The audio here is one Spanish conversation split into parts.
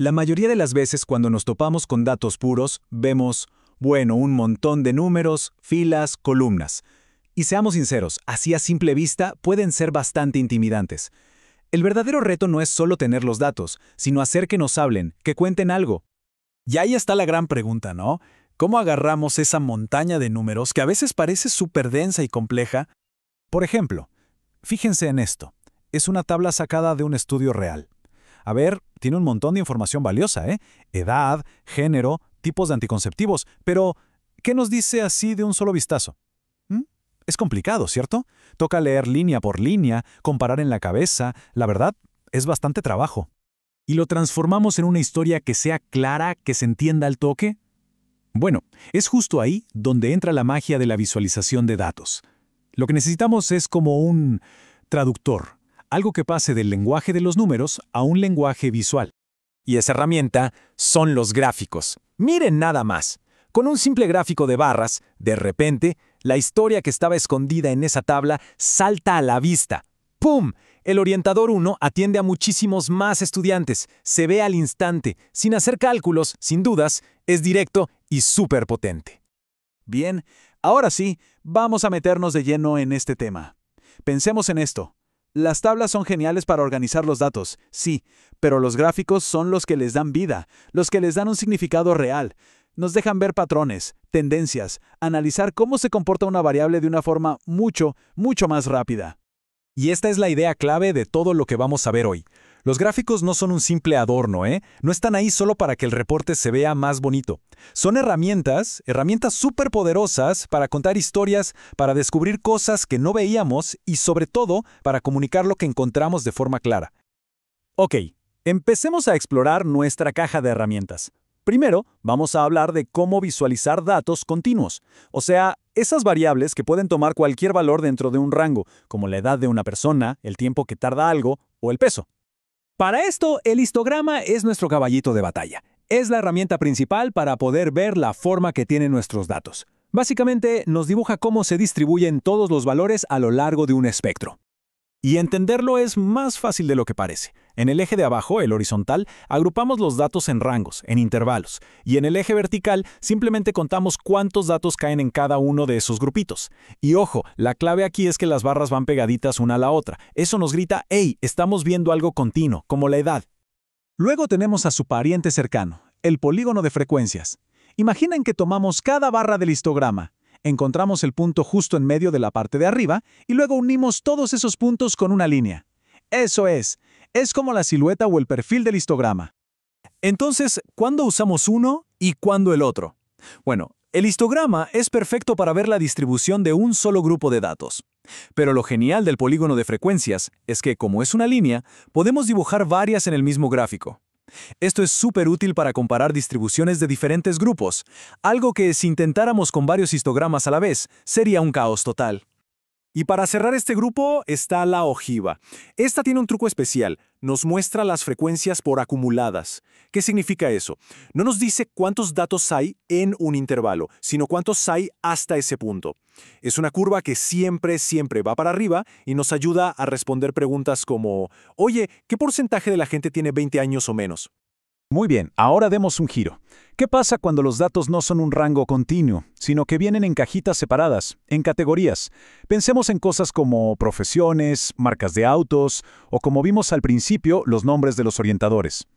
La mayoría de las veces cuando nos topamos con datos puros, vemos, bueno, un montón de números, filas, columnas. Y seamos sinceros, así a simple vista pueden ser bastante intimidantes. El verdadero reto no es solo tener los datos, sino hacer que nos hablen, que cuenten algo. Y ahí está la gran pregunta, ¿no? ¿Cómo agarramos esa montaña de números que a veces parece súper densa y compleja? Por ejemplo, fíjense en esto. Es una tabla sacada de un estudio real. A ver, tiene un montón de información valiosa, ¿eh? Edad, género, tipos de anticonceptivos, pero ¿qué nos dice así de un solo vistazo? Es complicado, ¿cierto? Toca leer línea por línea, comparar en la cabeza. La verdad, es bastante trabajo. ¿Y lo transformamos en una historia que sea clara, que se entienda al toque? Bueno, es justo ahí donde entra la magia de la visualización de datos. Lo que necesitamos es como un traductor, algo que pase del lenguaje de los números a un lenguaje visual. Y esa herramienta son los gráficos. Miren nada más. Con un simple gráfico de barras, de repente, la historia que estaba escondida en esa tabla salta a la vista. ¡Pum! El orientador 1 atiende a muchísimos más estudiantes, se ve al instante, sin hacer cálculos, sin dudas, es directo y súper potente. Bien, ahora sí, vamos a meternos de lleno en este tema. Pensemos en esto. Las tablas son geniales para organizar los datos, sí, pero los gráficos son los que les dan vida, los que les dan un significado real. Nos dejan ver patrones, tendencias, analizar cómo se comporta una variable de una forma mucho más rápida. Y esta es la idea clave de todo lo que vamos a ver hoy. Los gráficos no son un simple adorno, ¿eh? No están ahí solo para que el reporte se vea más bonito. Son herramientas súper poderosas para contar historias, para descubrir cosas que no veíamos y sobre todo para comunicar lo que encontramos de forma clara. Ok, empecemos a explorar nuestra caja de herramientas. Primero, vamos a hablar de cómo visualizar datos continuos, o sea, esas variables que pueden tomar cualquier valor dentro de un rango, como la edad de una persona, el tiempo que tarda algo o el peso. Para esto, el histograma es nuestro caballito de batalla. Es la herramienta principal para poder ver la forma que tienen nuestros datos. Básicamente, nos dibuja cómo se distribuyen todos los valores a lo largo de un espectro. Y entenderlo es más fácil de lo que parece. En el eje de abajo, el horizontal, agrupamos los datos en rangos, en intervalos, y en el eje vertical simplemente contamos cuántos datos caen en cada uno de esos grupitos. Y ojo, la clave aquí es que las barras van pegaditas una a la otra. Eso nos grita, ¡hey! Estamos viendo algo continuo, como la edad. Luego tenemos a su pariente cercano, el polígono de frecuencias. Imaginen que tomamos cada barra del histograma. Encontramos el punto justo en medio de la parte de arriba y luego unimos todos esos puntos con una línea. Eso es como la silueta o el perfil del histograma. Entonces, ¿cuándo usamos uno y cuándo el otro? Bueno, el histograma es perfecto para ver la distribución de un solo grupo de datos. Pero lo genial del polígono de frecuencias es que, como es una línea, podemos dibujar varias en el mismo gráfico. Esto es súper útil para comparar distribuciones de diferentes grupos, algo que si intentáramos con varios histogramas a la vez, sería un caos total. Y para cerrar este grupo está la ojiva. Esta tiene un truco especial, nos muestra las frecuencias por acumuladas. ¿Qué significa eso? No nos dice cuántos datos hay en un intervalo, sino cuántos hay hasta ese punto. Es una curva que siempre va para arriba y nos ayuda a responder preguntas como, oye, ¿qué porcentaje de la gente tiene 20 años o menos? Muy bien, ahora demos un giro. ¿Qué pasa cuando los datos no son un rango continuo, sino que vienen en cajitas separadas, en categorías? Pensemos en cosas como profesiones, marcas de autos, o como vimos al principio, los nombres de los orientadores.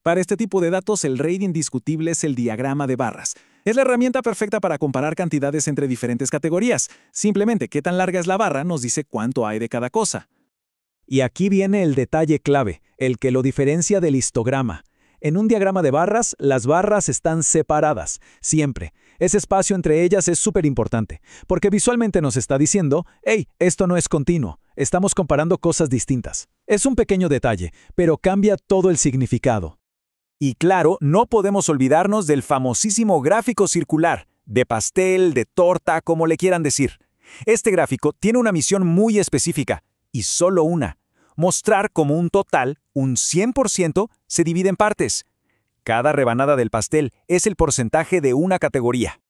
Para este tipo de datos, el rey indiscutible es el diagrama de barras. Es la herramienta perfecta para comparar cantidades entre diferentes categorías. Simplemente, qué tan larga es la barra nos dice cuánto hay de cada cosa. Y aquí viene el detalle clave, el que lo diferencia del histograma. En un diagrama de barras, las barras están separadas, siempre. Ese espacio entre ellas es súper importante, porque visualmente nos está diciendo, hey, esto no es continuo, estamos comparando cosas distintas. Es un pequeño detalle, pero cambia todo el significado. Y claro, no podemos olvidarnos del famosísimo gráfico circular, de pastel, de torta, como le quieran decir. Este gráfico tiene una misión muy específica, y solo una. Mostrar cómo un total, un 100%, se divide en partes. Cada rebanada del pastel es el porcentaje de una categoría.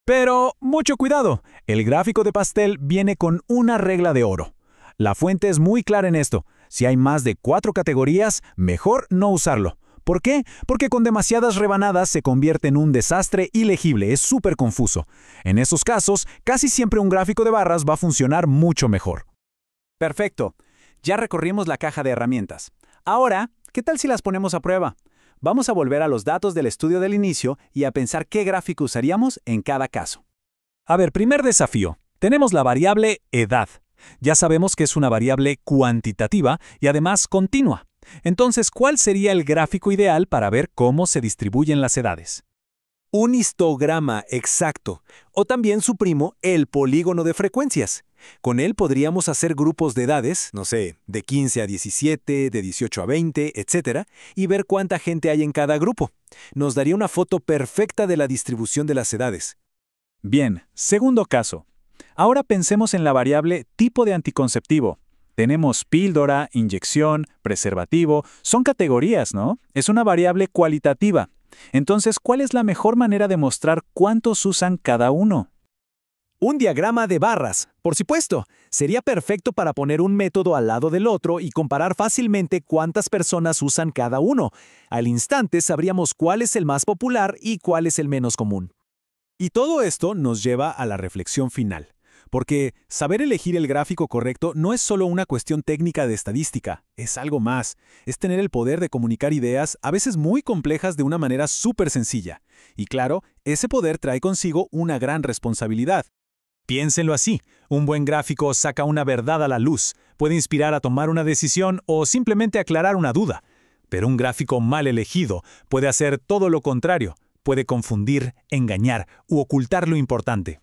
Pero, mucho cuidado, el gráfico de pastel viene con una regla de oro. La fuente es muy clara en esto. Si hay más de 4 categorías, mejor no usarlo, ¿Por qué? Porque con demasiadas rebanadas se convierte en un desastre ilegible, es súper confuso. En esos casos, casi siempre un gráfico de barras va a funcionar mucho mejor. Perfecto. Ya recorrimos la caja de herramientas. Ahora, ¿qué tal si las ponemos a prueba? Vamos a volver a los datos del estudio del inicio y a pensar qué gráfico usaríamos en cada caso. A ver, primer desafío. Tenemos la variable edad. Ya sabemos que es una variable cuantitativa y además continua. Entonces, ¿cuál sería el gráfico ideal para ver cómo se distribuyen las edades? Un histograma exacto, o también su primo, el polígono de frecuencias. Con él podríamos hacer grupos de edades, no sé, de 15 a 17, de 18 a 20, etc., y ver cuánta gente hay en cada grupo. Nos daría una foto perfecta de la distribución de las edades. Bien, segundo caso. Ahora pensemos en la variable tipo de anticonceptivo. Tenemos píldora, inyección, preservativo. Son categorías, ¿no? Es una variable cualitativa. Entonces, ¿cuál es la mejor manera de mostrar cuántos usan cada uno? Un diagrama de barras, por supuesto. Sería perfecto para poner un método al lado del otro y comparar fácilmente cuántas personas usan cada uno. Al instante sabríamos cuál es el más popular y cuál es el menos común. Y todo esto nos lleva a la reflexión final. Porque saber elegir el gráfico correcto no es solo una cuestión técnica de estadística, es algo más. Es tener el poder de comunicar ideas, a veces muy complejas, de una manera súper sencilla. Y claro, ese poder trae consigo una gran responsabilidad. Piénsenlo así, un buen gráfico saca una verdad a la luz, puede inspirar a tomar una decisión o simplemente aclarar una duda. Pero un gráfico mal elegido puede hacer todo lo contrario, puede confundir, engañar u ocultar lo importante.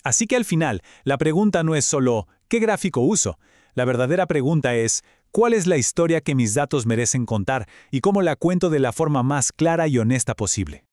Así que al final, la pregunta no es solo ¿qué gráfico uso? La verdadera pregunta es ¿cuál es la historia que mis datos merecen contar y cómo la cuento de la forma más clara y honesta posible?